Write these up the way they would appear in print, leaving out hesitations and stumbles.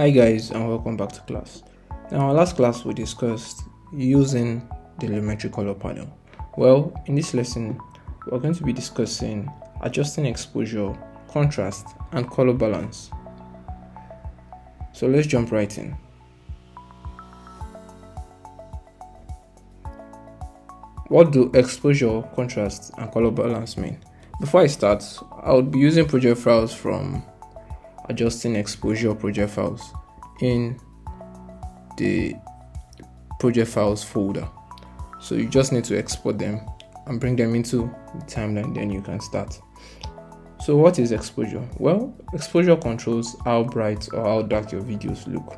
Hi guys, and welcome back to class. In our last class we discussed using the Lumetri Color panel. Well, in this lesson we're going to be discussing adjusting exposure, contrast and color balance. So let's jump right in. What do exposure, contrast and color balance mean? Before I start, I'll be using project files from adjusting exposure project files in the project files folder. So you just need to export them and bring them into the timeline, then you can start. So what is exposure? Well, exposure controls how bright or how dark your videos look.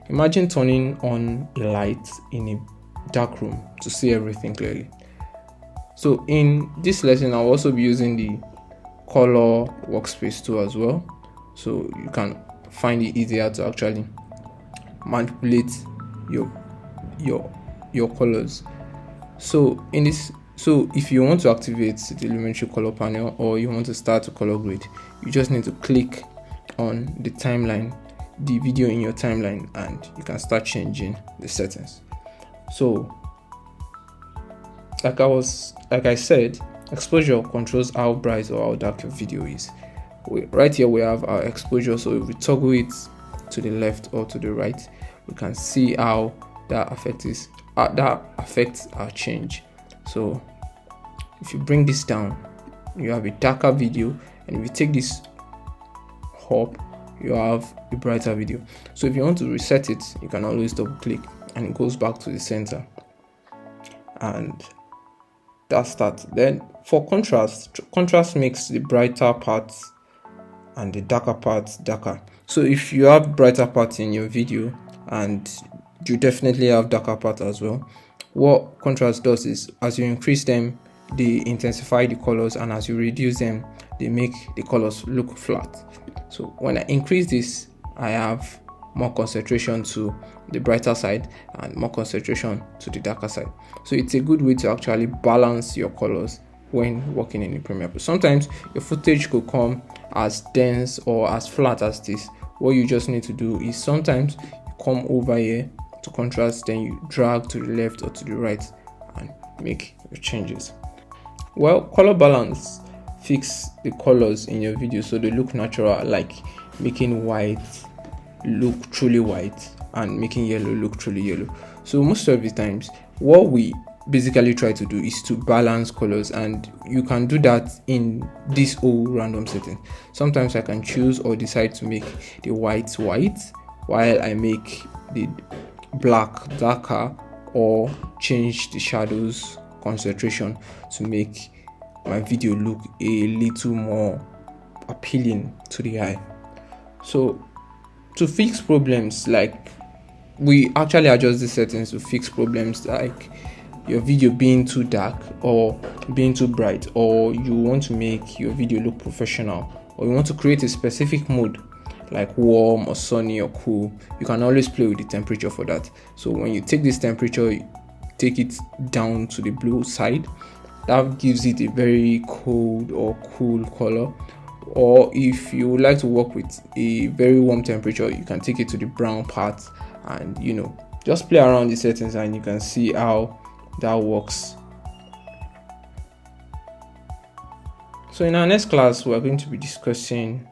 Imagine turning on a light in a dark room to see everything clearly. So in this lesson I'll also be using the color workspace tool as well, so you can find it easier to actually manipulate your colors. So if you want to activate the Lumetri Color panel or you want to start to color grade, you just need to click on the timeline, the video in your timeline, and you can start changing the settings. So like I said, exposure controls how bright or how dark your video is. Right here we have our exposure, so if we toggle it to the left or to the right, we can see how that affects our change. So if you bring this down, you have a darker video, and if you take this up, you have a brighter video. So if you want to reset it, you can always double click and it goes back to the center, and that's that. Then for contrast makes the brighter parts and the darker parts darker. So if you have brighter parts in your video and you definitely have darker parts as well, what contrast does is, as you increase them, they intensify the colors, and as you reduce them, they make the colors look flat. So when I increase this, I have more concentration to the brighter side and more concentration to the darker side. So it's a good way to actually balance your colors when working in the Premiere Pro. Sometimes your footage could come as dense or as flat as this. What you just need to do is sometimes you come over here to contrast, then you drag to the left or to the right and make your changes. Well, color balance fix the colors in your video so they look natural, like making white look truly white and making yellow look truly yellow. So most of the times what we basically try to do is to balance colors, and you can do that in this whole random setting. Sometimes I can choose or decide to make the white while I make the black darker, or change the shadows concentration to make my video look a little more appealing to the eye. So to fix problems, like, we actually adjust the settings to fix problems like your video being too dark or being too bright, or you want to make your video look professional, or you want to create a specific mood like warm or sunny or cool. You can always play with the temperature for that. So when you take this temperature, you take it down to the blue side, that gives it a very cold or cool color. Or if you would like to work with a very warm temperature, you can take it to the brown part and just play around the settings, and you can see how that works. So in our next class we're going to be discussing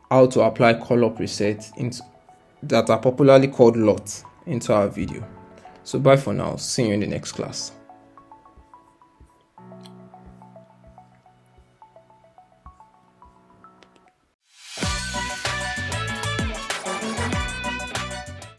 how to apply color presets that are popularly called LUTs into our video. So bye for now, see you in the next class.